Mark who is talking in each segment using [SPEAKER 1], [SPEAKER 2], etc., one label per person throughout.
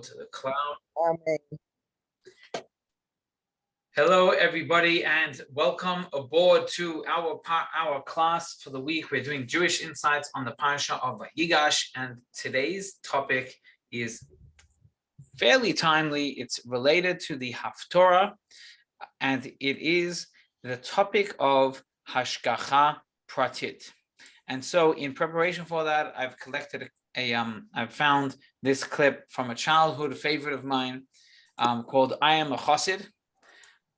[SPEAKER 1] upward to the cloud.
[SPEAKER 2] Amen.
[SPEAKER 1] Hello, everybody, and welcome aboard to our class for the week. We're doing Jewish insights on the parasha of Vayigash, and today's topic is fairly timely. It's related to the Haftorah, and it is the topic of Hashgacha Pratit. And so, in preparation for that, I've collected I've found this clip from a childhood favorite of mine called "I Am a Chassid."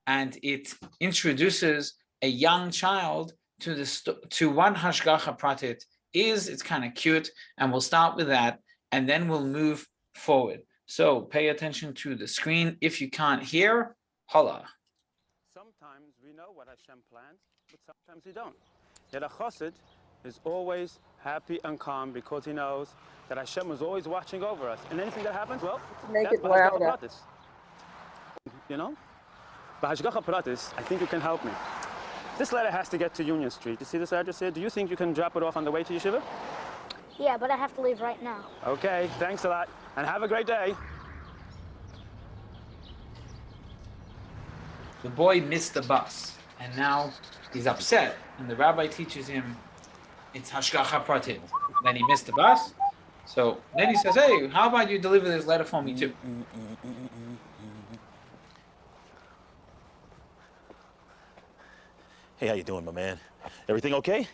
[SPEAKER 1] And it introduces a young child to what Hashgacha Pratit is. It's kind of cute, and we'll start with that, and then we'll move forward. So pay attention to the screen. If you can't hear, holla.
[SPEAKER 3] Sometimes we know what Hashem plans, but sometimes we don't. Yet a chassid is always happy and calm because he knows that Hashem is always watching over us. And anything that happens, well,
[SPEAKER 2] Make
[SPEAKER 3] that's
[SPEAKER 2] it louder.
[SPEAKER 3] You know? But Hashgacha Pratis, I think you can help me. This letter has to get to Union Street. You see this address here? Do you think you can drop it off on the way to Yeshiva?
[SPEAKER 4] Yeah, but I have to leave right now.
[SPEAKER 3] Okay, thanks a lot. And have a great day.
[SPEAKER 1] The boy missed the bus, and now he's upset, and the rabbi teaches him it's Hashgacha Pratit. Then he missed the bus, so then he says, hey, how about you deliver this letter for me too?
[SPEAKER 5] Hey, how you doing, my man? Everything okay?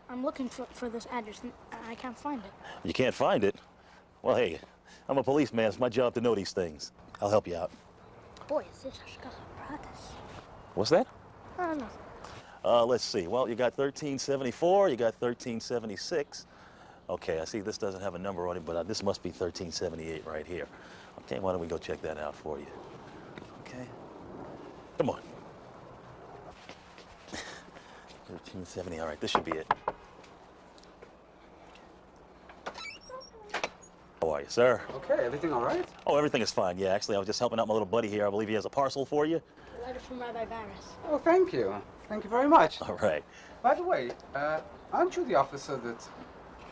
[SPEAKER 4] I'm looking for this address, and I can't find it.
[SPEAKER 5] You can't find it? Well, hey, I'm a policeman. It's my job to know these things. I'll help you out.
[SPEAKER 4] Boy, is this Hashgacha Pratis.
[SPEAKER 5] What's that?
[SPEAKER 4] Nothing.
[SPEAKER 5] Let's see. Well, you got 1374, you got 1376. Okay, I see this doesn't have a number on it, but this must be 1378 right here. Okay, why don't we go check that out for you? Okay. Come on. 1370, all right, this should be it. How are you, sir?
[SPEAKER 3] Okay, everything all right?
[SPEAKER 5] Oh, everything is fine. Yeah, actually, I was just helping out my little buddy here. I believe he has a parcel for you.
[SPEAKER 4] A letter from Rabbi Barris.
[SPEAKER 6] Oh, thank you. Thank you very much.
[SPEAKER 5] All right.
[SPEAKER 6] By the way, aren't you the officer that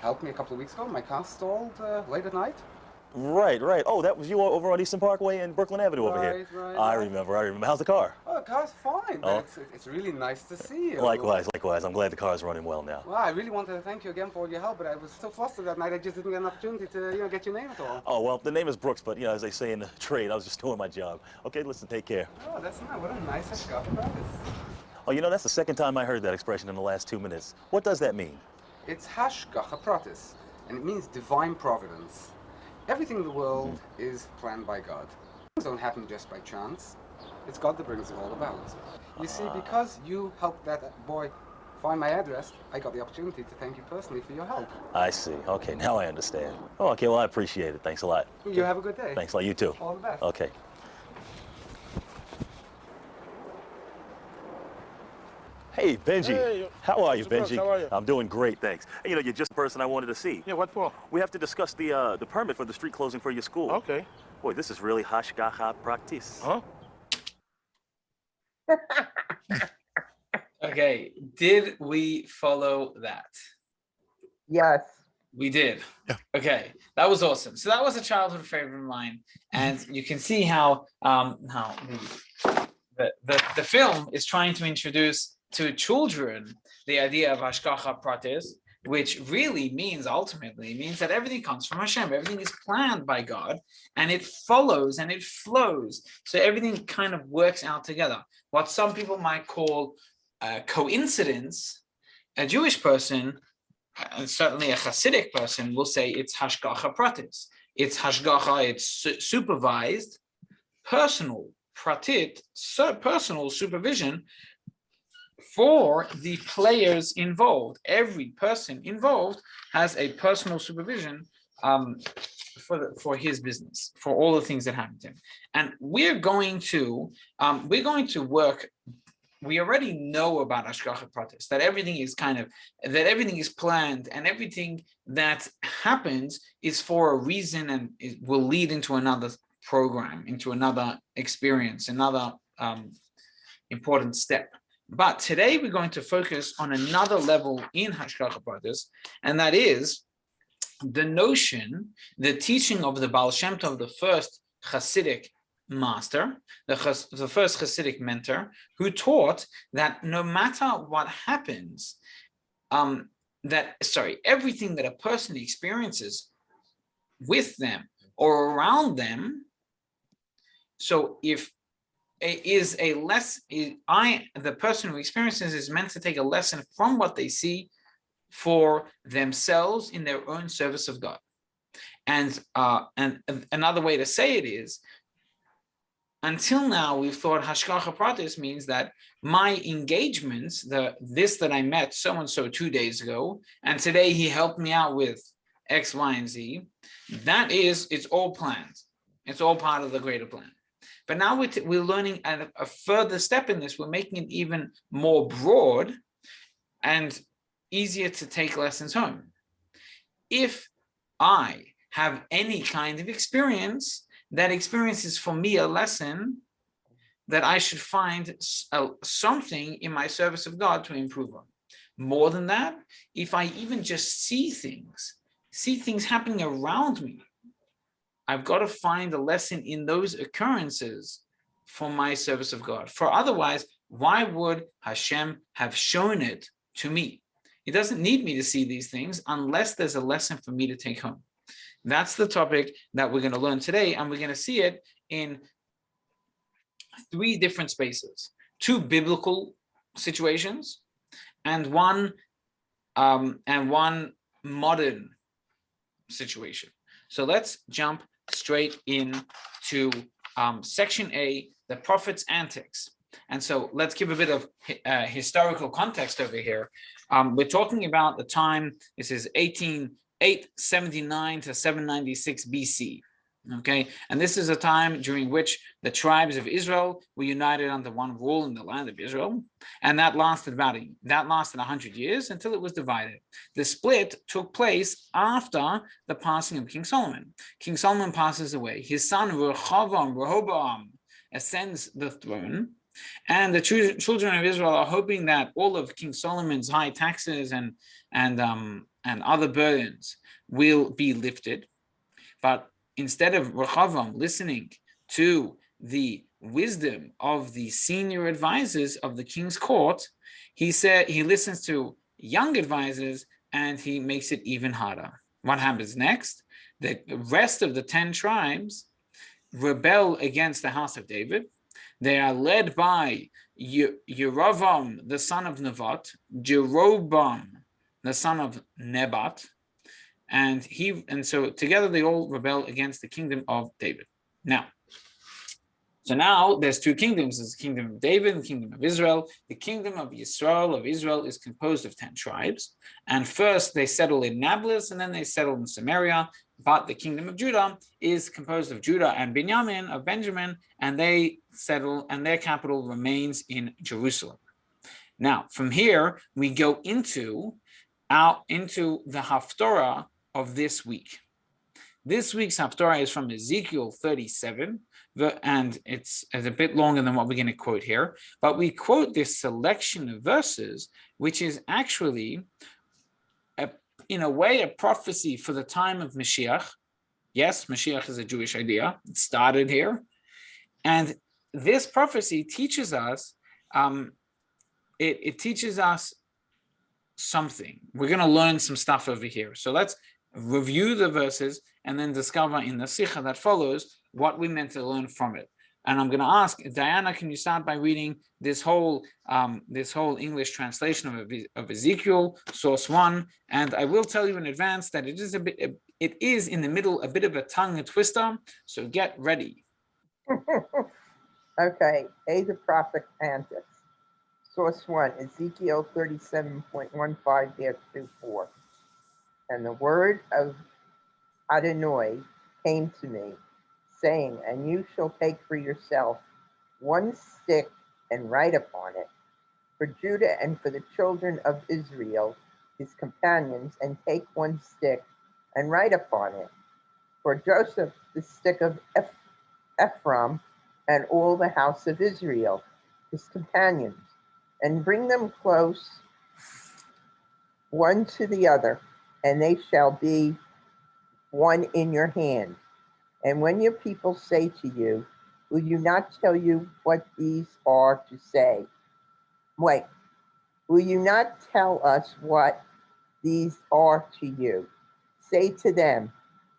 [SPEAKER 6] helped me a couple of weeks ago? My car stalled late at night.
[SPEAKER 5] Right. Oh, that was you over on Eastern Parkway and Brooklyn Avenue over here.
[SPEAKER 6] Right.
[SPEAKER 5] I remember. How's the car?
[SPEAKER 6] Oh, the car's fine.
[SPEAKER 5] Oh.
[SPEAKER 6] It's really nice to see you.
[SPEAKER 5] Likewise. I'm glad the car's running well now.
[SPEAKER 6] Well, I really wanted to thank you again for all your help, but I was so flustered that night I just didn't get an opportunity to, get your name at all.
[SPEAKER 5] Oh, well, the name is Brooks, but, as they say in the trade, I was just doing my job. Okay, listen, take care.
[SPEAKER 6] Oh, that's nice. What a nice Hashgacha Pratis.
[SPEAKER 5] Oh, that's the second time I heard that expression in the last 2 minutes. What does that mean?
[SPEAKER 6] It's Hashgacha Pratis, and it means divine providence. Everything in the world is planned by God. Things don't happen just by chance. It's God that brings it all about. You see, because you helped that boy find my address, I got the opportunity to thank you personally for your help.
[SPEAKER 5] I see. Okay, now I understand. Oh, okay, well, I appreciate it. Thanks a lot.
[SPEAKER 6] You have a good day.
[SPEAKER 5] Thanks a lot. You too.
[SPEAKER 6] All the best.
[SPEAKER 5] Okay. Hey, Benji.
[SPEAKER 7] Hey,
[SPEAKER 5] how are you,
[SPEAKER 7] Mr. Brooks,
[SPEAKER 5] Benji?
[SPEAKER 7] how are you?
[SPEAKER 5] I'm doing great, thanks. Hey, you're just the person I wanted to see.
[SPEAKER 7] Yeah, what for?
[SPEAKER 5] We have to discuss the permit for the street closing for your school.
[SPEAKER 7] Okay.
[SPEAKER 5] Boy, this is really Hashgacha Pratis.
[SPEAKER 7] Huh?
[SPEAKER 1] Okay, did we follow that?
[SPEAKER 2] Yes.
[SPEAKER 1] We did.
[SPEAKER 7] Yeah.
[SPEAKER 1] Okay, that was awesome. So that was a childhood favorite of mine, and you can see how the film is trying to introduce to children the idea of Hashgacha Pratis, which really ultimately means that everything comes from Hashem. Everything is planned by God, and it follows and it flows. So everything kind of works out together. What some people might call coincidence, a Jewish person, and certainly a Hasidic person, will say it's Hashgacha Pratis. It's Hashgacha, it's supervised, personal, Pratit, personal supervision for the players involved. Every person involved has a personal supervision for his business, for all the things that happen to him. And we're going to work. We already know about Hashgacha Pratis, that everything is planned, and everything that happens is for a reason, and it will lead into another program, into another experience, another important step. But today we're going to focus on another level in Hashgacha Pratis, and that is the notion, the teaching of the Baal Shem Tov, the first Hasidic master, the first Hasidic mentor, who taught that no matter what happens, everything that a person experiences with them or around them, so if the person who experiences is meant to take a lesson from what they see for themselves in their own service of God. And another way to say it is, until now we've thought hashgacha pratis means that my engagements, this that I met so and so 2 days ago, and today he helped me out with X, Y, and Z, it's all planned. It's all part of the greater plan. But now we're learning a further step in this. We're making it even more broad and easier to take lessons home. If I have any kind of experience, that experience is for me a lesson that I should find something in my service of God to improve on. More than that, if I even just see things happening around me, I've got to find a lesson in those occurrences for my service of God. For otherwise, why would Hashem have shown it to me? He doesn't need me to see these things unless there's a lesson for me to take home. That's the topic that we're going to learn today, and we're going to see it in 3 different spaces: 2 biblical situations and one modern situation. So let's jump straight into section A, the prophet's antics. And so let's give a bit of historical context over here. We're talking about the time, this is 879 to 796 BC. Okay, and this is a time during which the tribes of Israel were united under one rule in the land of Israel, and that lasted 100 years until it was divided. The split took place after the passing of King Solomon. King Solomon passes away. His son Rehoboam ascends the throne, and the children of Israel are hoping that all of King Solomon's high taxes and other burdens will be lifted, but instead of Rehoboam listening to the wisdom of the senior advisors of the king's court, he listens to young advisors and he makes it even harder. What happens next? The rest of the 10 tribes rebel against the house of David. They are led by Yerovam, the son of Nevat, Jeroboam, the son of Nebat, and so together they all rebel against the kingdom of David. Now there's 2 kingdoms. There's the kingdom of David and the kingdom of Israel. The kingdom of Israel is composed of 10 tribes. And first they settle in Nablus and then they settle in Samaria. But the kingdom of Judah is composed of Judah and Benjamin, and they settle, and their capital remains in Jerusalem. Now, from here, we go into the Haftorah of this week. This week's Haftorah is from Ezekiel 37, and it's a bit longer than what we're going to quote here, but we quote this selection of verses, which is actually, in a way, a prophecy for the time of Mashiach. Yes, Mashiach is a Jewish idea. It started here. And this prophecy teaches us, it teaches us something. We're going to learn some stuff over here. So let's review the verses and then discover in the Sikha that follows what we meant to learn from it. And I'm going to ask Diana, can you start by reading this whole English translation of Ezekiel, source 1? And I will tell you in advance that it is in the middle a bit of a tongue twister, so get ready.
[SPEAKER 2] Okay, A, the prophet antics. Source 1, Ezekiel 37.15-24. And the word of Adonai came to me, saying, and you shall take for yourself 1 stick and write upon it, for Judah and for the children of Israel, his companions, and take 1 stick and write upon it, for Joseph, the stick of Ephraim, and all the house of Israel, his companions, and bring them close one to the other, and they shall be one in your hand. And when your people say to you, will you not tell you what these are to say? Wait, will you not tell us what these are to you? Say to them,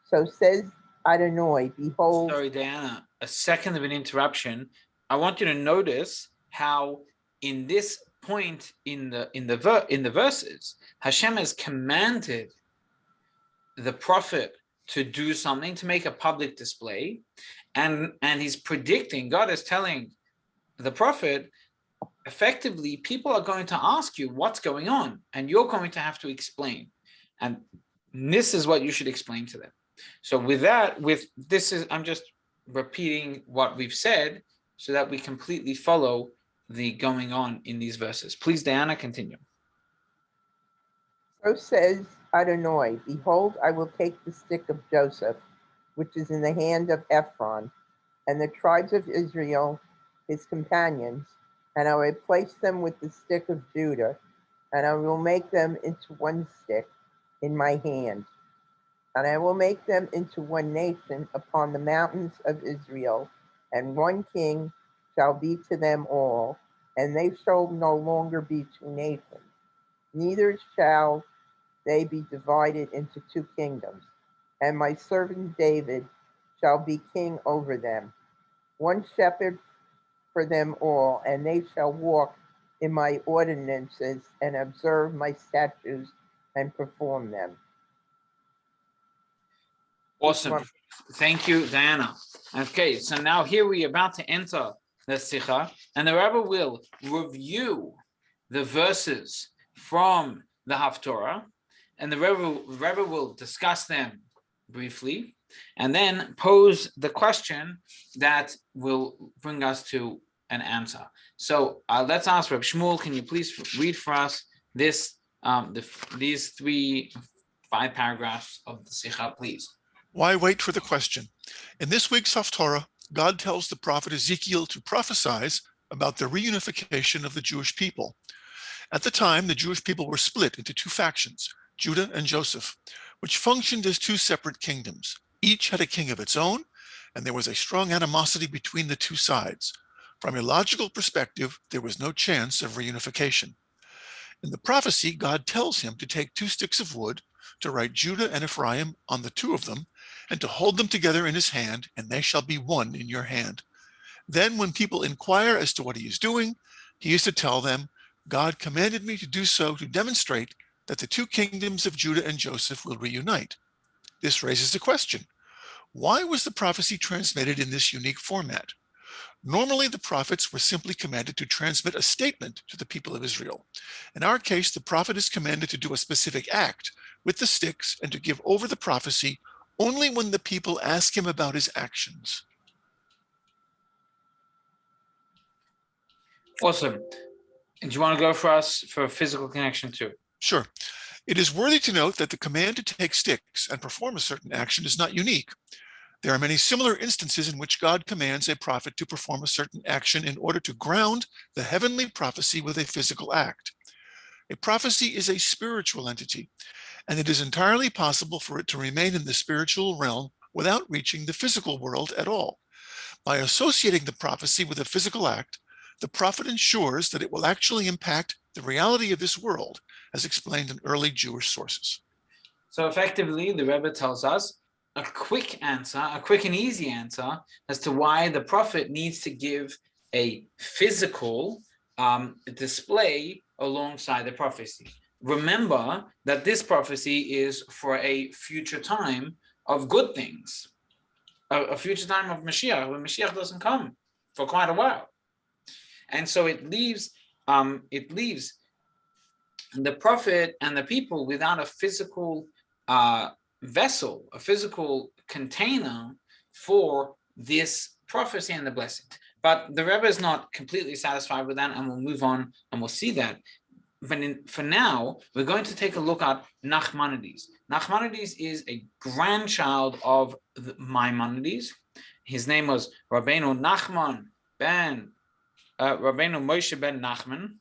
[SPEAKER 2] so says Adonai, behold.
[SPEAKER 1] Sorry, Diana, a second of an interruption. I want you to notice how in this point in the verses, Hashem has commanded the prophet to do something, to make a public display, and he's predicting, God is telling the prophet, effectively, people are going to ask you what's going on, and you're going to have to explain. And this is what you should explain to them. So I'm just repeating what we've said so that we completely follow the going on in these verses. Please, Diana, continue.
[SPEAKER 2] So says Adonai, behold, I will take the stick of Joseph, which is in the hand of Ephron, and the tribes of Israel, his companions, and I will place them with the stick of Judah, and I will make them into one stick in my hand. And I will make them into one nation upon the mountains of Israel, and one king shall be to them all, and they shall no longer be two nations. Neither shall they be divided into two kingdoms. And my servant David shall be king over them, one shepherd for them all, and they shall walk in my ordinances and observe my statutes and perform them.
[SPEAKER 1] Awesome. Thank you, Diana. Okay, so now here we are about to enter the Sikha, and the Rebbe will review the verses from the Haftorah, and the Rebbe will discuss them briefly, and then pose the question that will bring us to an answer. So let's ask Reb Shmuel, can you please read for us these 5 paragraphs of the Sikha, please?
[SPEAKER 7] Why wait for the question? In this week's Haftorah, God tells the prophet Ezekiel to prophesy about the reunification of the Jewish people. At the time, the Jewish people were split into 2 factions, Judah and Joseph, which functioned as 2 separate kingdoms. Each had a king of its own, and there was a strong animosity between the 2 sides. From a logical perspective, there was no chance of reunification. In the prophecy, God tells him to take 2 sticks of wood, to write Judah and Ephraim on the 2 of them, and to hold them together in his hand, and they shall be one in your hand. Then when people inquire as to what he is doing, he is to tell them, God commanded me to do so to demonstrate that the 2 kingdoms of Judah and Joseph will reunite. This raises a question. Why was the prophecy transmitted in this unique format? Normally, the prophets were simply commanded to transmit a statement to the people of Israel. In our case, the prophet is commanded to do a specific act with the sticks and to give over the prophecy only when the people ask him about his actions.
[SPEAKER 1] Awesome. And do you want to go for us for a physical connection too?
[SPEAKER 7] Sure. It is worthy to note that the command to take sticks and perform a certain action is not unique. There are many similar instances in which God commands a prophet to perform a certain action in order to ground the heavenly prophecy with a physical act. A prophecy is a spiritual entity, and it is entirely possible for it to remain in the spiritual realm without reaching the physical world at all. By associating the prophecy with a physical act, the prophet ensures that it will actually impact the reality of this world, as explained in early Jewish sources.
[SPEAKER 1] So effectively, the Rebbe tells us a quick and easy answer as to why the prophet needs to give a physical display alongside the prophecy. Remember that this prophecy is for a future time of good things, a future time of Mashiach, when Mashiach doesn't come for quite a while. And so it leaves the prophet and the people without a physical vessel, a physical container for this prophecy and the blessing. But the Rebbe is not completely satisfied with that, and we'll move on and we'll see that. But for now, we're going to take a look at Nachmanides. Nachmanides is a grandchild of Maimonides. His name was Rabbeinu Nachman ben Rabbeinu Moshe ben Nachman,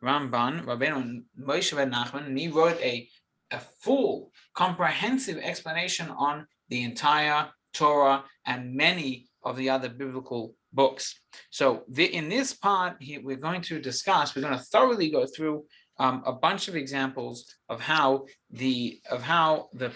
[SPEAKER 1] Ramban, Rabbeinu Moshe ben Nachman, and he wrote a a full, comprehensive explanation on the entire Torah and many of the other biblical books. So in this part, we're going to thoroughly go through a bunch of examples of how the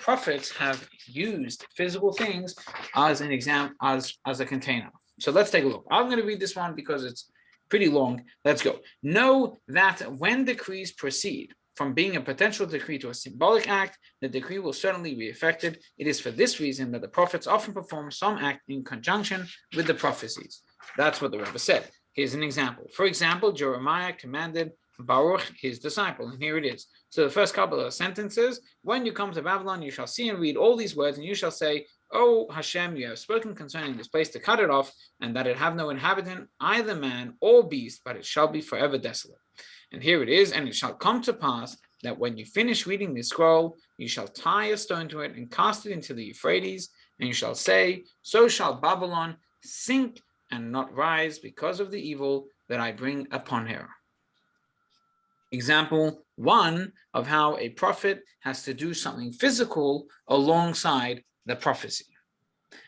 [SPEAKER 1] prophets have used physical things as an example, as a container. So let's take a look. I'm going to read this one because it's pretty long. Let's go. Know that when decrees proceed from being a potential decree to a symbolic act, the decree will certainly be affected. It is for this reason that the prophets often perform some act in conjunction with the prophecies. That's what the Rebbe said. Here's an example. For example, Jeremiah commanded Baruch, his disciple, and here it is. So the first couple of sentences: when you come to Babylon, you shall see and read all these words, and you shall say, O Hashem, you have spoken concerning this place to cut it off, and that it have no inhabitant, either man or beast, but it shall be forever desolate. And here it is, and it shall come to pass that when you finish reading this scroll, you shall tie a stone to it and cast it into the Euphrates, and you shall say, so shall Babylon sink and not rise because of the evil that I bring upon her. Example 1 of how a prophet has to do something physical alongside the prophecy.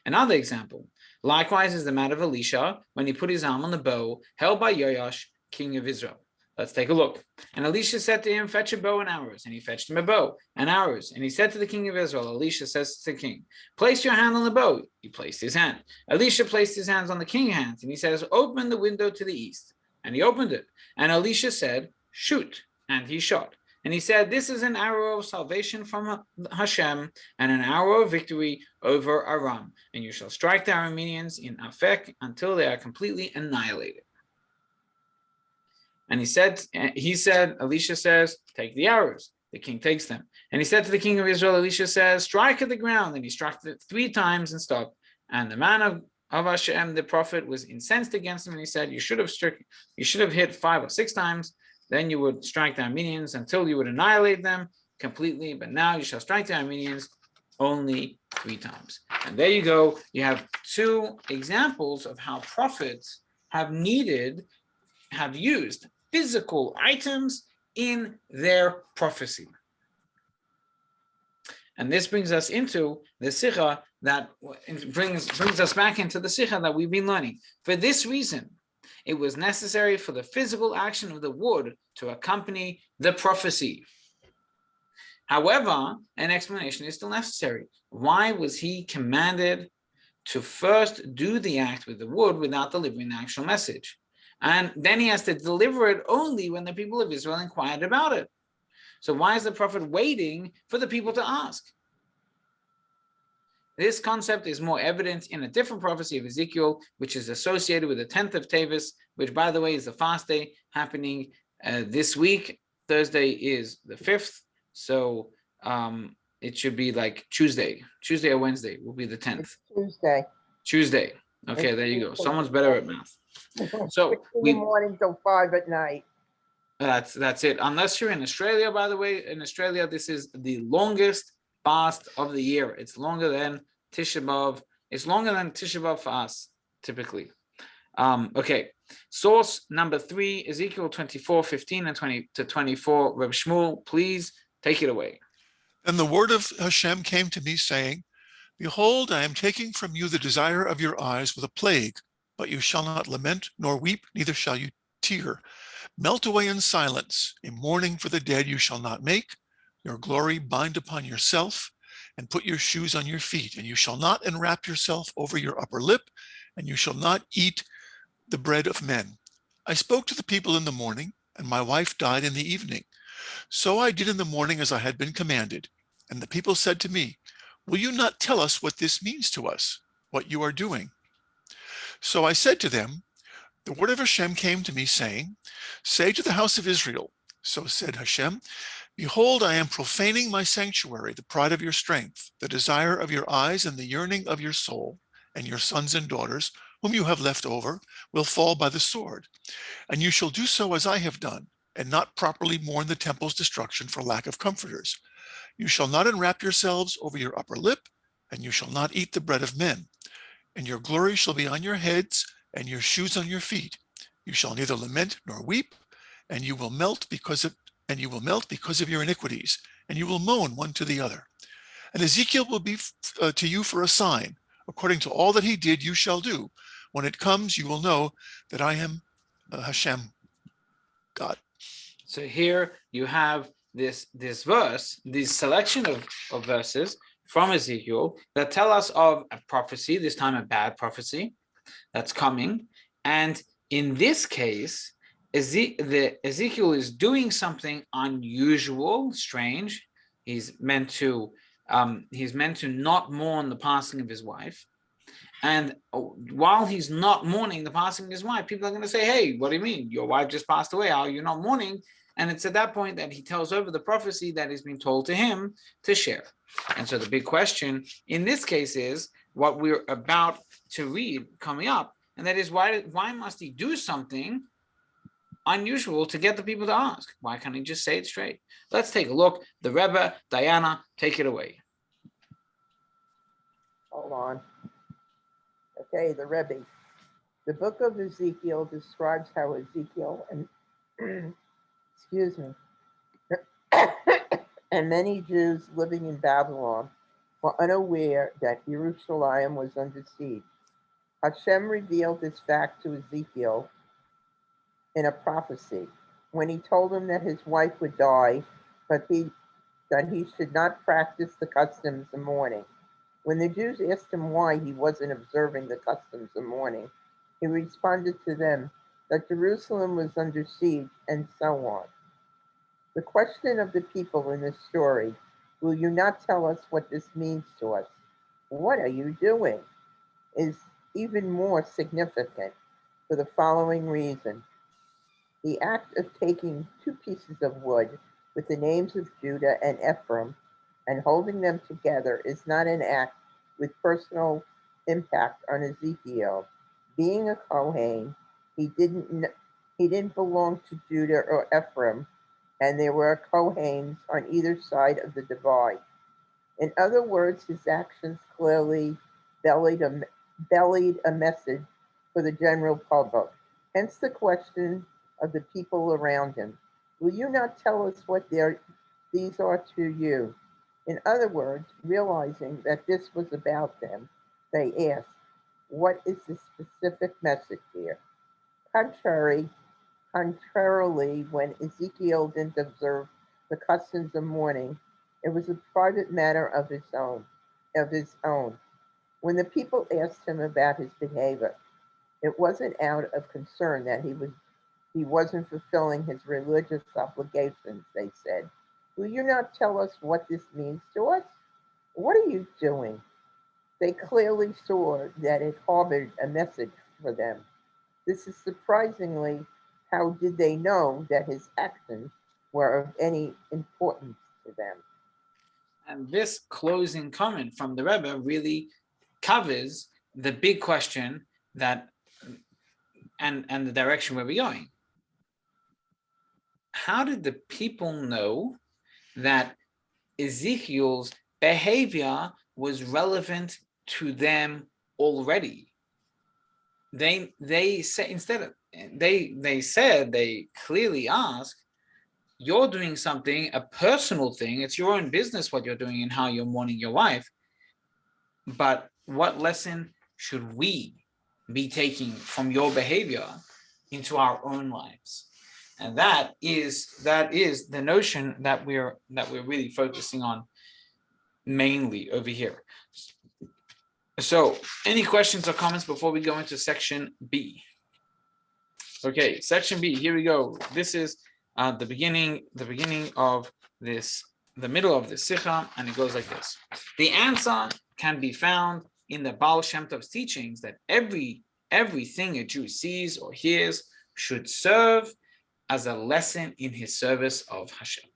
[SPEAKER 1] Another example, likewise, is the matter of Elisha when he put his arm on the bow held by Yoash, king of Israel. Let's take a look. And Elisha said to him, fetch a bow and arrows. And he fetched him a bow and arrows. And he said to the king of Israel, Elisha says to the king, place your hand on the bow. He placed his hand. Elisha placed his hands on the king's hands. And he says, open the window to the east. And he opened it. And Elisha said, shoot. And he shot. And he said, this is an arrow of salvation from Hashem and an arrow of victory over Aram. And you shall strike the Arameans in Afek until they are completely annihilated. And Elisha says, take the arrows. The king takes them. And he said to the king of Israel, Elisha says, strike at the ground. And he struck it 3 times and stopped. And the man of Hashem, the prophet, was incensed against him. And he said, you should have hit 5 or 6 times. Then you would strike the Armenians until you would annihilate them completely. But now you shall strike the Armenians only 3 times. And there you go. You have 2 examples of how prophets have used physical items in their prophecy. And this brings us into the Sikha that brings us back into the Sikha that we've been learning. For this reason, it was necessary for the physical action of the wood to accompany the prophecy. However, an explanation is still necessary. Why was he commanded to first do the act with the wood without delivering the actual message? And then he has to deliver it only when the people of Israel inquired about it. So why is the prophet waiting for the people to ask? This concept is more evident in a different prophecy of Ezekiel, which is associated with the 10th of Teves, which, by the way, is the fast day happening this week. Thursday is the 5th, so it should be like Tuesday or Wednesday will be the 10th.
[SPEAKER 2] It's
[SPEAKER 1] Tuesday. Okay, there you go. Someone's better at math. So
[SPEAKER 2] in the morning till 5 at night.
[SPEAKER 1] That's it. Unless you're in Australia, by the way. In Australia, this is the longest fast of the year. It's longer than Tisha B'Av. It's longer than Tisha B'Av for us, typically. Okay. Source number 3, Ezekiel 24:15 and 20 to 24. Reb Shmuel, please take it away.
[SPEAKER 7] And the word of Hashem came to me, saying, behold, I am taking from you the desire of your eyes with a plague, but you shall not lament nor weep, neither shall you tear. Melt away in silence. A mourning for the dead you shall not make. Your glory bind upon yourself, and put your shoes on your feet. And you shall not enwrap yourself over your upper lip, and you shall not eat the bread of men. I spoke to the people in the morning, and my wife died in the evening. So I did in the morning as I had been commanded. And the people said to me, will you not tell us what this means to us, what you are doing? So I said to them, the word of Hashem came to me, saying, say to the house of Israel, so said Hashem, behold, I am profaning my sanctuary, the pride of your strength, the desire of your eyes, and the yearning of your soul, and your sons and daughters, whom you have left over, will fall by the sword. And you shall do so as I have done, and not properly mourn the temple's destruction for lack of comforters. You shall not enwrap yourselves over your upper lip, and you shall not eat the bread of men. And your glory shall be on your heads, and your shoes on your feet. You shall neither lament nor weep, and you will melt because of your iniquities, and you will moan one to the other. And Ezekiel will be to you for a sign. According to all that he did, you shall do. When it comes, you will know that I am Hashem, God.
[SPEAKER 1] So here you have this verse, this selection of verses from Ezekiel that tell us of a prophecy, this time a bad prophecy that's coming. And in this case, Ezekiel is doing something unusual, strange. He's meant to not mourn the passing of his wife. And while he's not mourning the passing of his wife, people are going to say, hey, what do you mean? Your wife just passed away. How are you not mourning? And it's at that point that he tells over the prophecy that has been told to him to share. And so the big question in this case is what we're about to read coming up. And that is, why must he do something unusual to get the people to ask? Why can't he just say it straight? Let's take a look. The Rebbe, Diana, take it away.
[SPEAKER 2] Hold on. Okay, the Rebbe. The book of Ezekiel describes how Ezekiel and excuse me, and many Jews living in Babylon were unaware that Jerusalem was under siege. Hashem revealed this fact to Ezekiel in a prophecy when he told him that his wife would die, but that he should not practice the customs of mourning. When the Jews asked him why he wasn't observing the customs of mourning, he responded to them that Jerusalem was under siege and so on. The question of the people in this story, will you not tell us what this means to us? What are you doing? Is even more significant for the following reason. The act of taking two pieces of wood with the names of Judah and Ephraim and holding them together is not an act with personal impact on Ezekiel. Being a Kohen, he didn't belong to Judah or Ephraim, and there were Kohens on either side of the divide. In other words, his actions clearly bellied a message for the general public. Hence the question of the people around him. Will you not tell us what these are to you? In other words, realizing that this was about them, they asked, what is the specific message here? Contrarily, when Ezekiel didn't observe the customs of mourning, it was a private matter of his own. When the people asked him about his behavior, it wasn't out of concern that he wasn't fulfilling his religious obligations, they said. Will you not tell us what this means to us? What are you doing? They clearly saw that it harbored a message for them. This is surprisingly, how did they know that his actions were of any importance to them?
[SPEAKER 1] And this closing comment from the Rebbe really covers the big question that and the direction where we're going. How did the people know that Ezekiel's behavior was relevant to them already? They clearly asked, you're doing something, a personal thing, it's your own business what you're doing and how you're mourning your wife, but what lesson should we be taking from your behavior into our own lives? And that is the notion that we're really focusing on mainly over here. So, any questions or comments before we go into section B? Okay, section B, here we go. This is the beginning of this, the middle of the Sikha, and it goes like this. The answer can be found in the Baal Shem Tov's teachings that everything a Jew sees or hears should serve as a lesson in his service of Hashem.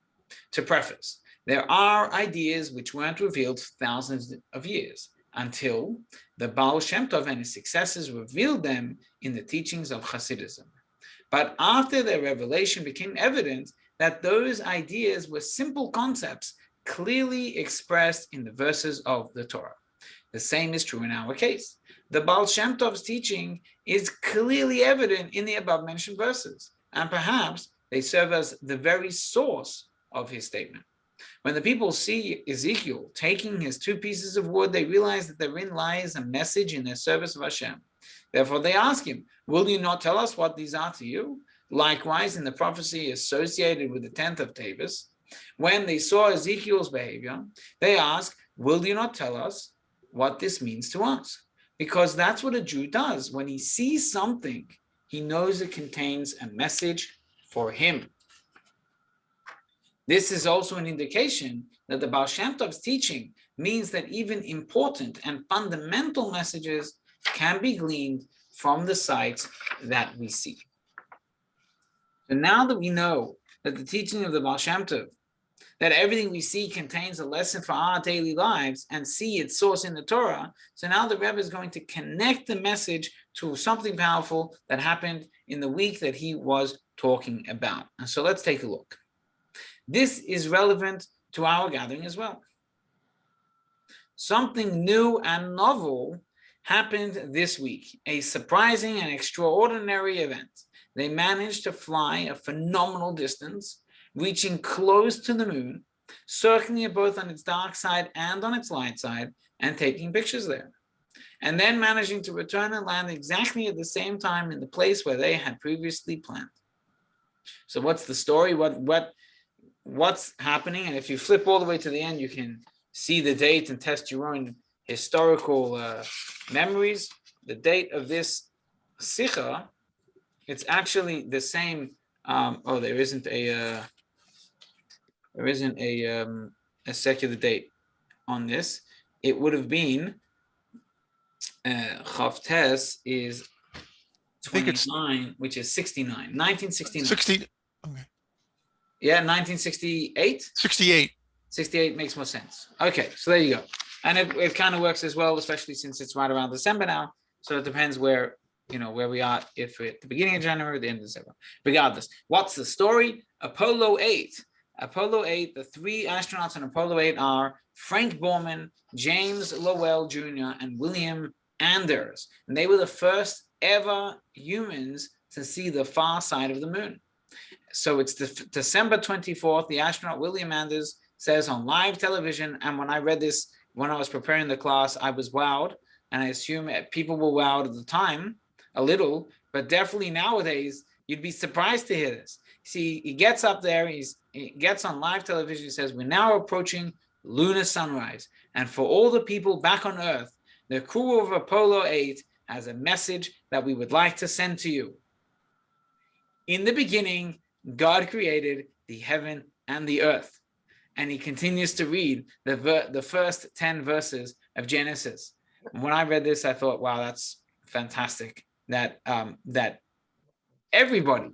[SPEAKER 1] To preface, there are ideas which weren't revealed for thousands of years until the Baal Shem Tov and his successors revealed them in the teachings of Hasidism. But after their revelation became evident that those ideas were simple concepts clearly expressed in the verses of the Torah. The same is true in our case. The Baal Shem Tov's teaching is clearly evident in the above mentioned verses, and perhaps they serve as the very source of his statement. When the people see Ezekiel taking his 2 pieces of wood, they realize that therein lies a message in their service of Hashem. Therefore, they ask him, will you not tell us what these are to you? Likewise, in the prophecy associated with the 10th of Teves, when they saw Ezekiel's behavior, they ask, will you not tell us what this means to us? Because that's what a Jew does. When he sees something, he knows it contains a message for him. This is also an indication that the Baal Shem Tov's teaching means that even important and fundamental messages can be gleaned from the sights that we see. So now that we know that the teaching of the Baal Shem Tov, that everything we see contains a lesson for our daily lives and see its source in the Torah, so now the Rebbe is going to connect the message to something powerful that happened in the week that he was talking about. And so let's take a look. This is relevant to our gathering as well. Something new and novel happened this week, a surprising and extraordinary event. They managed to fly a phenomenal distance, reaching close to the moon, circling it both on its dark side and on its light side, and taking pictures there. And then managing to return and land exactly at the same time in the place where they had previously planned. So what's the story? What's happening? And if you flip all the way to the end, you can see the date and test your own historical memories. The date of this sikha, it's actually the same. There isn't a secular date on this. It would have been Chavtes is 29, which is 69, 1969.
[SPEAKER 7] 60. Okay.
[SPEAKER 1] Yeah, 1968.
[SPEAKER 7] 68.
[SPEAKER 1] 68 makes more sense. Okay, so there you go. And it kind of works as well, especially since it's right around December now. So it depends where we are, if we're at the beginning of January or the end of December. Regardless, what's the story? Apollo 8. Apollo 8, the 3 astronauts on Apollo 8 are Frank Borman, James Lowell Jr., and William Anders. And they were the first ever humans to see the far side of the moon. So it's December 24th, the astronaut William Anders says on live television, and when I read this, when I was preparing the class, I was wowed, and I assume people were wowed at the time, a little, but definitely nowadays, you'd be surprised to hear this. See, he gets up there, he gets on live television, he says, we're now approaching lunar sunrise, and for all the people back on Earth, the crew of Apollo 8 has a message that we would like to send to you. In the beginning, God created the heaven and the earth. And he continues to read the first 10 verses of Genesis. And when I read this, I thought, wow, that's fantastic. That everybody,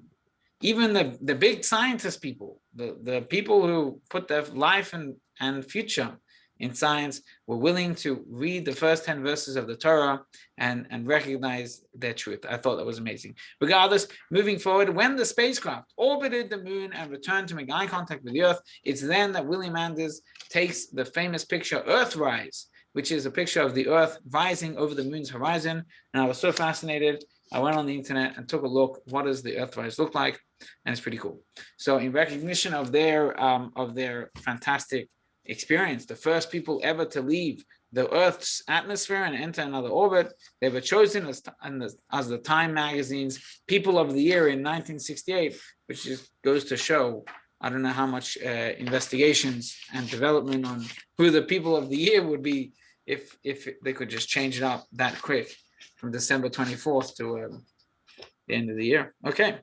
[SPEAKER 1] even the big scientist people, the people who put their life and future in science, were willing to read the first 10 verses of the Torah and recognize their truth. I thought that was amazing. Regardless, moving forward, when the spacecraft orbited the moon and returned to make eye contact with the Earth, it's then that William Anders takes the famous picture Earthrise, which is a picture of the Earth rising over the moon's horizon. And I was so fascinated, I went on the internet and took a look. What does the Earthrise look like? And it's pretty cool. So in recognition of their fantastic experience, the first people ever to leave the Earth's atmosphere and enter another orbit, they were chosen as the Time magazine's People of the Year in 1968, which just goes to show, I don't know how much investigations and development on who the People of the Year would be if they could just change it up that quick from December 24th to the end of the year. Okay.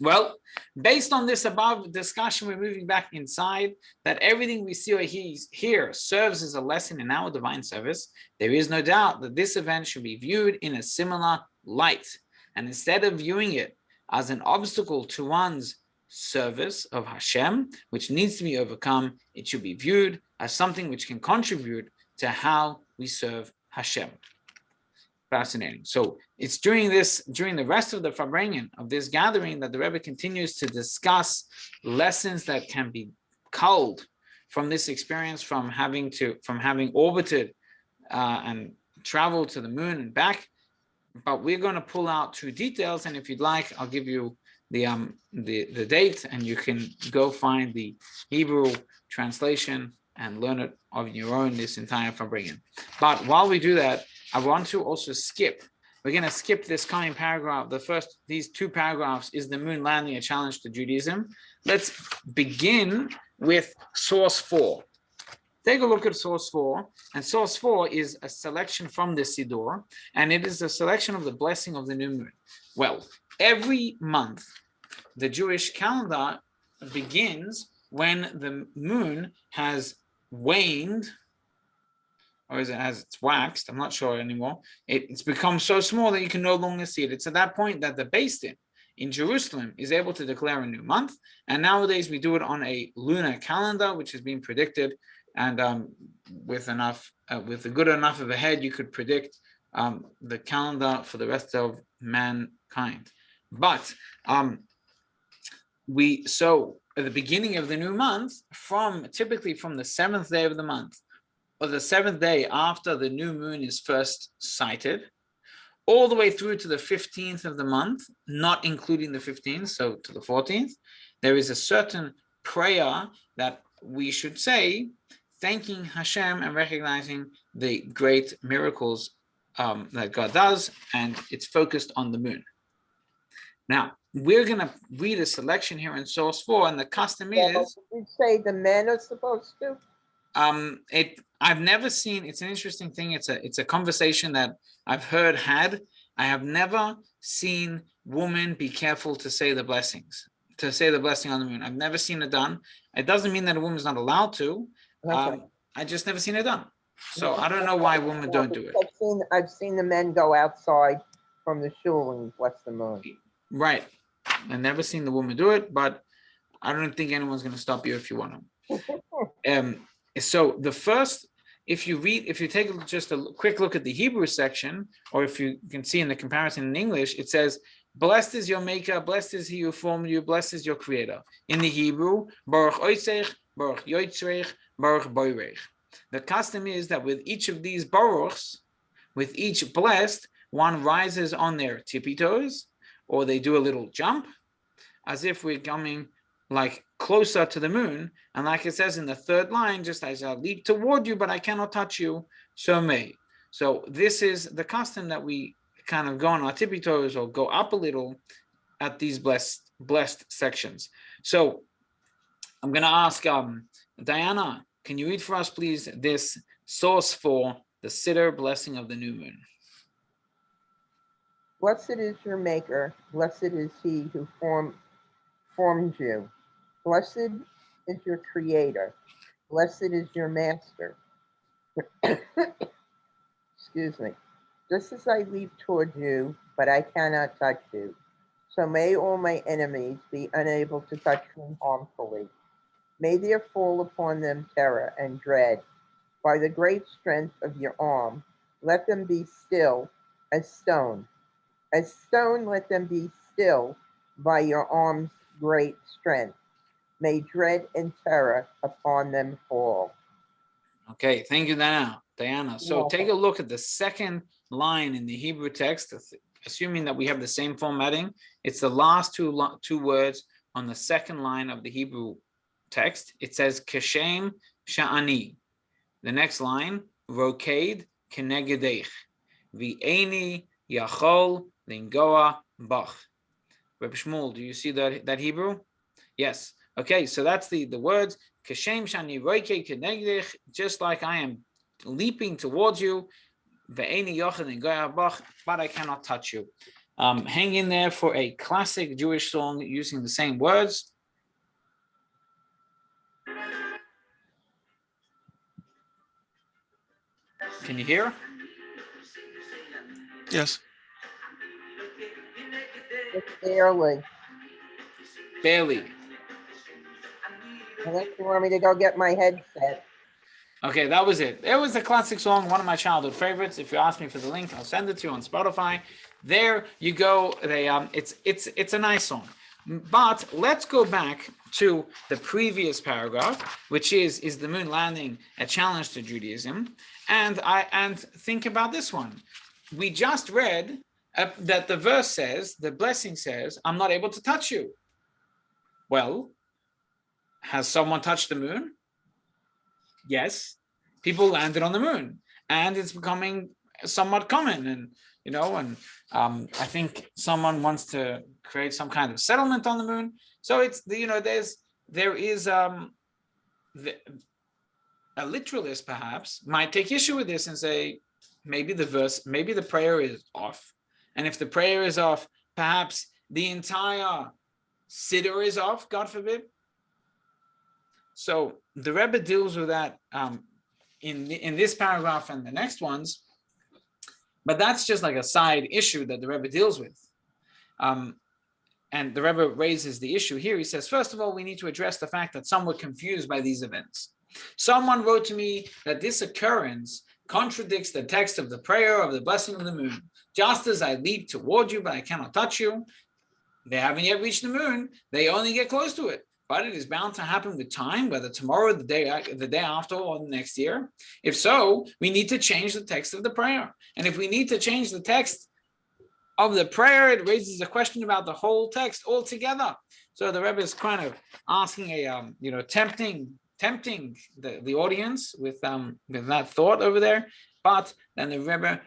[SPEAKER 1] Well, based on this above discussion, we're moving back inside, that everything we see or hear serves as a lesson in our divine service. There is no doubt that this event should be viewed in a similar light. And instead of viewing it as an obstacle to one's service of Hashem, which needs to be overcome, it should be viewed as something which can contribute to how we serve Hashem. Fascinating. So it's during the rest of the Farbrengen of this gathering that the Rebbe continues to discuss lessons that can be culled from this experience, from having orbited and traveled to the moon and back. But we're going to pull out 2 details, and if you'd like, I'll give you the date, and you can go find the Hebrew translation and learn it of your own, this entire Farbrengen. But while we do that, I want to also skip. We're going to skip this coming paragraph. These two paragraphs is the moon landing, a challenge to Judaism. Let's begin with source 4. Take a look at source 4, and source 4 is a selection from the Siddur, and it is a selection of the blessing of the new moon. Well, every month, the Jewish calendar begins when the moon has waned, or has it's waxed, I'm not sure anymore. It's become so small that you can no longer see it. It's at that point that the Beis Din in Jerusalem is able to declare a new month, and nowadays we do it on a lunar calendar, which has been predicted. And with a good enough of a head, you could predict the calendar for the rest of mankind. But at the beginning of the new month, typically from the 7th day of the month, or the 7th day after the new moon is first sighted, all the way through to the 15th of the month, not including the 15th, so to the 14th, there is a certain prayer that we should say, thanking Hashem and recognizing the great miracles that God does, and it's focused on the moon. Now, we're going to read a selection here in source 4, and the custom is...
[SPEAKER 2] You say the men are supposed to?
[SPEAKER 1] I've never seen, it's an interesting thing, it's a conversation that I've heard had. I have never seen women be careful to say the blessings, to say the blessing on the moon. I've never seen it done. It doesn't mean that a woman's not allowed to.
[SPEAKER 2] Okay.
[SPEAKER 1] I just never seen it done. So I don't know why women don't do it.
[SPEAKER 2] I've seen the men go outside from the shul and bless the moon.
[SPEAKER 1] Right. I've never seen the woman do it, but I don't think anyone's going to stop you if you want to. So the first, if you take just a quick look at the Hebrew section, or if you can see in the comparison in English, it says, blessed is your maker, blessed is he who formed you, blessed is your creator. In the Hebrew, Baruch Oisech, Baruch Yotzrech, Baruch Boirech. The custom is that with each of these baruchs, with each blessed, one rises on their tippy toes, or they do a little jump, as if we're coming like closer to the moon. And like it says in the third line, just as I leap toward you, but I cannot touch you, so may. So this is the custom that we kind of go on our tippy toes or go up a little at these blessed sections. So I'm going to ask Diana, can you read for us, please, this source for the Siddur blessing of the new moon?
[SPEAKER 2] Blessed is your maker, blessed is he who formed you. Blessed is your creator, blessed is your master. Excuse me. Just as I leap toward you, but I cannot touch you, so may all my enemies be unable to touch me harmfully. May there fall upon them terror and dread. By the great strength of your arm, let them be still as stone. As stone, let them be still by your arm's great strength. May dread and terror upon them fall.
[SPEAKER 1] Okay, thank you, Diana. So take a look at the second line in the Hebrew text, assuming that we have the same formatting. It's the last two words on the second line of the Hebrew text. It says Keshem Sha'ani. The next line, Roked Kenegedech. V'eni Yachol Lingoa Bach. Reb Shmuel, do you see that Hebrew? Yes. Okay, so that's the words. Keshem Sha'ani Roked Kenegedech, just like I am leaping towards you. V'eni Yachol Lingoa Bach, but I cannot touch you. Hang in there for a classic Jewish song using the same words. Can you hear?
[SPEAKER 7] Yes.
[SPEAKER 2] Barely.
[SPEAKER 1] Barely.
[SPEAKER 2] Unless you want me to go get my headset.
[SPEAKER 1] Okay, that was it. It was a classic song, one of my childhood favorites. If you ask me for the link, I'll send it to you on Spotify. There you go. It's a nice song. But let's go back to the previous paragraph, which is the moon landing a challenge to Judaism? And think about this one. We just read that the verse says, the blessing says, I'm not able to touch you. Well, has someone touched the moon? Yes, people landed on the moon, and it's becoming somewhat common. And I think someone wants to create some kind of settlement on the moon. So it's there is a literalist perhaps might take issue with this and say maybe the prayer is off, and if the prayer is off, perhaps the entire siddur is off, God forbid. So the Rebbe deals with that in this paragraph and the next ones, but that's just like a side issue that the Rebbe deals with. And the Rebbe raises the issue here. He says, first of all, we need to address the fact that some were confused by these events. Someone wrote to me that this occurrence contradicts the text of the prayer of the blessing of the moon. Just as I leap toward you, but I cannot touch you. They haven't yet reached the moon. They only get close to it. But it is bound to happen with time, whether tomorrow, the day after, or the next year. If so, we need to change the text of the prayer. And if we need to change the text of the prayer, it raises a question about the whole text altogether. So the Rebbe is kind of asking tempting the audience with that thought over there. But then the Rebbe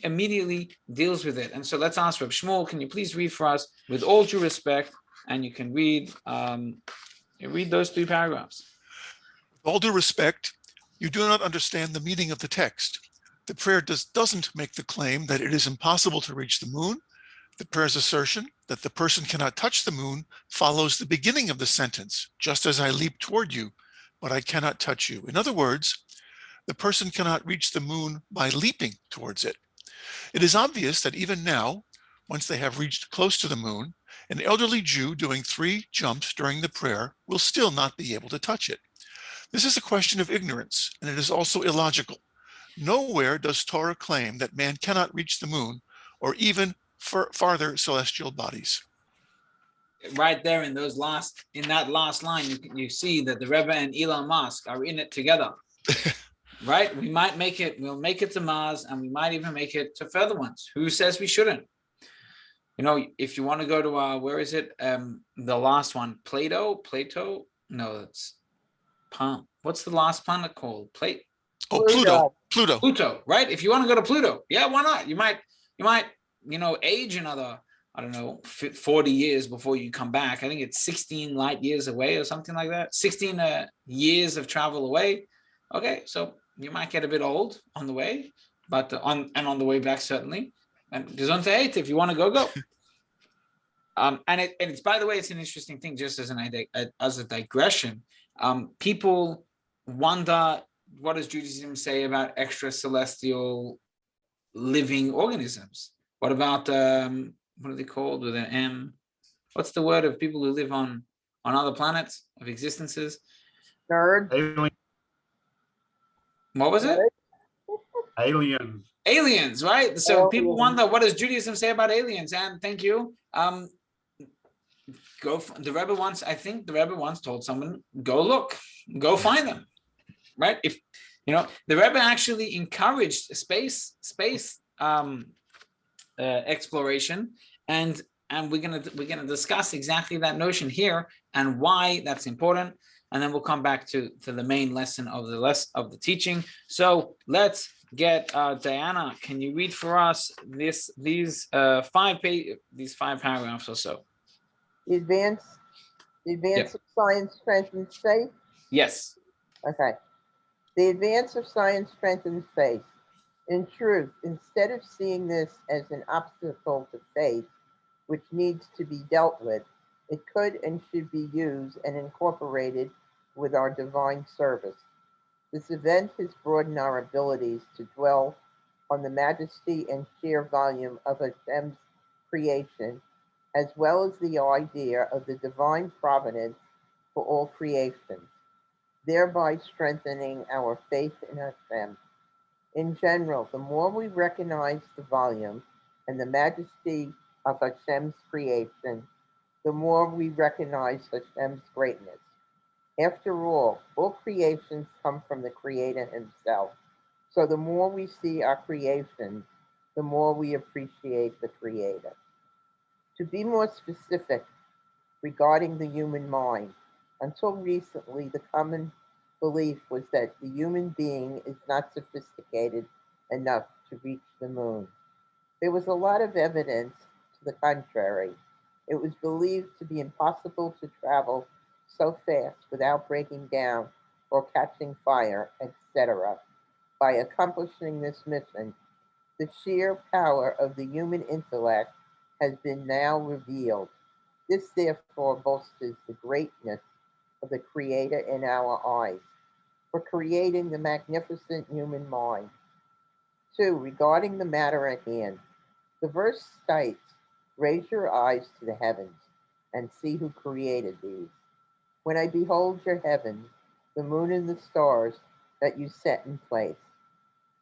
[SPEAKER 1] immediately deals with it. And so let's ask Reb Shmuel, can you please read for us with all due respect? And you can read those 3 paragraphs.
[SPEAKER 7] With all due respect, you do not understand the meaning of the text. The prayer doesn't make the claim that it is impossible to reach the moon. The prayer's assertion that the person cannot touch the moon follows the beginning of the sentence, just as I leap toward you, but I cannot touch you. In other words, the person cannot reach the moon by leaping towards it. It is obvious that even now, once they have reached close to the moon, an elderly Jew doing 3 jumps during the prayer will still not be able to touch it. This is a question of ignorance, and it is also illogical. Nowhere does Torah claim that man cannot reach the moon or even farther celestial bodies.
[SPEAKER 1] Right there in that last line, you see that the Rebbe and Elon Musk are in it together. Right? We'll make it to Mars, and we might even make it to further ones. Who says we shouldn't? If you want to go to where is it? The last one, Plato? No, it's Palm. What's the last planet called?
[SPEAKER 7] Pluto.
[SPEAKER 1] Pluto, right? If you want to go to Pluto, yeah, why not? You might age another, 40 years before you come back. I think it's 16 light years away or something like that. 16 years of travel away. Okay, so you might get a bit old on the way, but on the way back certainly. And gesundheit, if you want to go. And it's, by the way, it's an interesting thing. Just as a digression, people wonder, what does Judaism say about extracelestial living organisms? What about what are they called with an M? What's the word of people who live on other planets, of existences?
[SPEAKER 2] Nerd.
[SPEAKER 1] What was it? Aliens, right? So people wonder, what does Judaism say about aliens? And thank you. The Rebbe once told someone, go look, go find them, right? If the Rebbe actually encouraged space exploration, and we're gonna discuss exactly that notion here and why that's important. And then we'll come back to the main lesson of the teaching. So let's get Diana. Can you read for us these 5 paragraphs or so?
[SPEAKER 2] The advance of science strengthens faith.
[SPEAKER 1] Yes.
[SPEAKER 2] Okay. The advance of science strengthens faith. In truth, instead of seeing this as an obstacle to faith, which needs to be dealt with, it could and should be used and incorporated with our divine service. This event has broadened our abilities to dwell on the majesty and sheer volume of Hashem's creation, as well as the idea of the divine providence for all creations, thereby strengthening our faith in Hashem. In general, the more we recognize the volume and the majesty of Hashem's creation, the more we recognize Hashem's greatness. After all creations come from the Creator himself. So the more we see our creations the more we appreciate the Creator. To be more specific regarding the human mind, until recently, the common belief was that the human being is not sophisticated enough to reach the moon. There was a lot of evidence to the contrary. It was believed to be impossible to travel so fast without breaking down or catching fire, etc. By accomplishing this mission, the sheer power of the human intellect has been now revealed. This therefore bolsters the greatness of the Creator in our eyes for creating the magnificent human mind. 2. Regarding the matter at hand, the verse states, "Raise your eyes to the heavens and see who created these. When I behold your heavens, the moon and the stars that you set in place."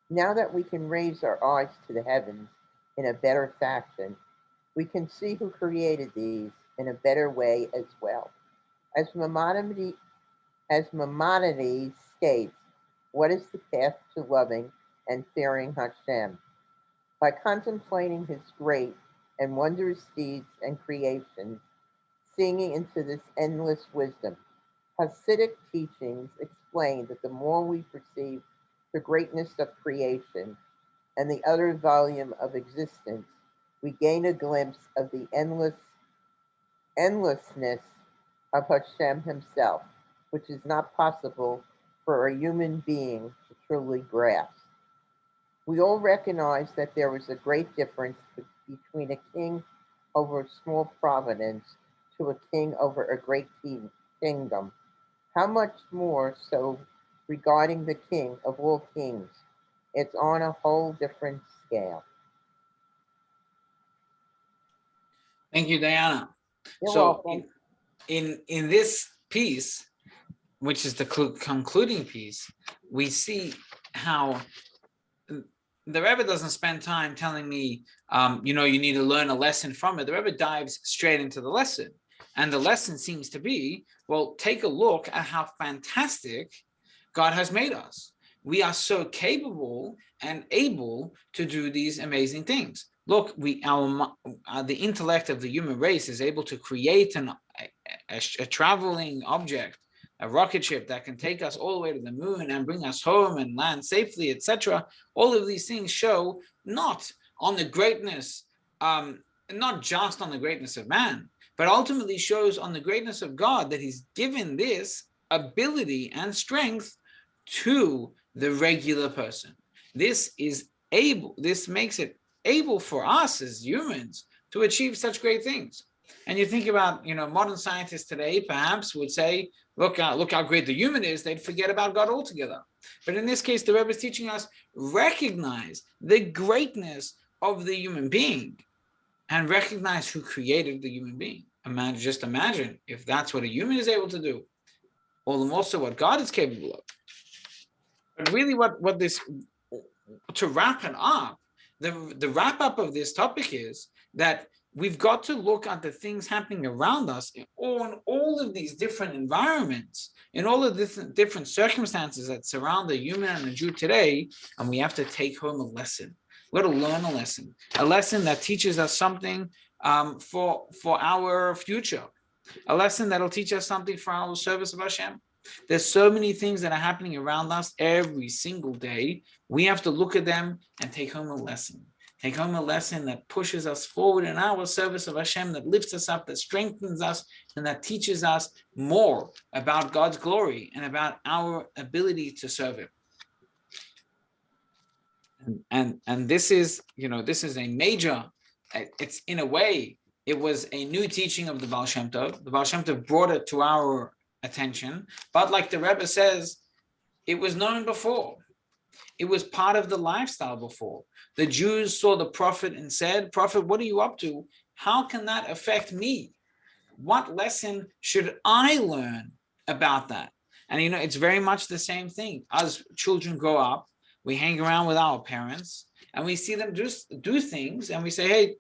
[SPEAKER 2] Now that we can raise our eyes to the heavens in a better fashion, we can see who created these in a better way as well. As Maimonides states, what is the path to loving and fearing Hashem? By contemplating his great and wondrous deeds and creations, seeing into this endless wisdom. Hasidic teachings explain that the more we perceive the greatness of creation and the utter volume of existence, we gain a glimpse of the endlessness of Hashem himself, which is not possible for a human being to truly grasp. We all recognize that there is a great difference between a king over a small province to a king over a great kingdom. How much more so regarding the king of all kings? It's on a whole different scale.
[SPEAKER 1] Thank you, Diana.
[SPEAKER 2] You're
[SPEAKER 1] So
[SPEAKER 2] welcome.
[SPEAKER 1] in this piece, which is the concluding piece, we see how the Rebbe doesn't spend time telling me, you need to learn a lesson from it. The Rebbe dives straight into the lesson. And the lesson seems to be, well, take a look at how fantastic God has made us. We are so capable and able to do these amazing things. Look, the intellect of the human race is able to create a traveling object, a rocket ship that can take us all the way to the moon and bring us home and land safely, etc. All of these things show not on the greatness, not just on the greatness of man, but ultimately shows on the greatness of God, that he's given this ability and strength to the regular person. This makes it able for us as humans to achieve such great things. And you think about, modern scientists today perhaps would say, look how great the human is, they'd forget about God altogether. But in this case, the Rebbe is teaching us, recognize the greatness of the human being and recognize who created the human being. Just imagine if that's what a human is able to do, all the more so what God is capable of. But really what this, to wrap it up, the wrap up of this topic is that we've got to look at the things happening around us in all of these different environments, in all of the different circumstances that surround the human and the Jew today, and we have to take home a lesson. We're to learn a lesson that teaches us something for our future, a lesson that'll teach us something for our service of Hashem. There's so many things that are happening around us every single day. We have to look at them and take home a lesson. Take home a lesson that pushes us forward in our service of Hashem, that lifts us up, that strengthens us, and that teaches us more about God's glory and about our ability to serve Him. And this is a major. It's, in a way, it was a new teaching of the Baal Shem Tov. The Baal Shem Tov brought it to our attention, but like the Rebbe says, it was known before. It was part of the lifestyle before. The Jews saw the prophet and said, "Prophet, what are you up to? How can that affect me? What lesson should I learn about that?" And it's very much the same thing. As children grow up, we hang around with our parents and we see them just do things, and we say, "Hey,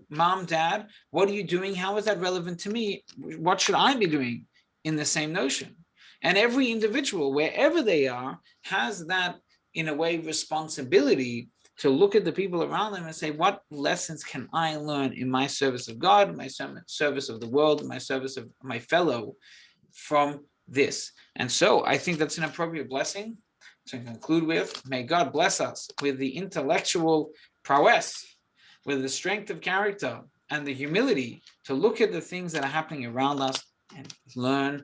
[SPEAKER 1] Mom, Dad, what are you doing? How is that relevant to me? What should I be doing?" In the same notion. And every individual, wherever they are, has that, in a way, responsibility to look at the people around them and say, what lessons can I learn in my service of God, my service of the world, my service of my fellow from this? And so I think that's an appropriate blessing to conclude with. May God bless us with the intellectual prowess, with the strength of character and the humility to look at the things that are happening around us and learn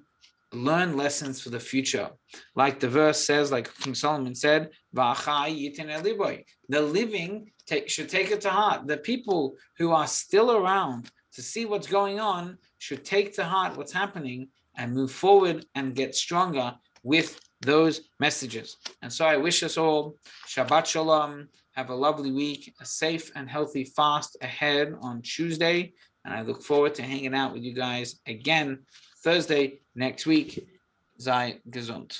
[SPEAKER 1] lessons for the future. Like the verse says, like King Solomon said, the living should take it to heart. The people who are still around to see what's going on should take to heart what's happening and move forward and get stronger with those messages. And so I wish us all Shabbat Shalom. Have a lovely week, a safe and healthy fast ahead on Tuesday. And I look forward to hanging out with you guys again Thursday next week. Sei gesund.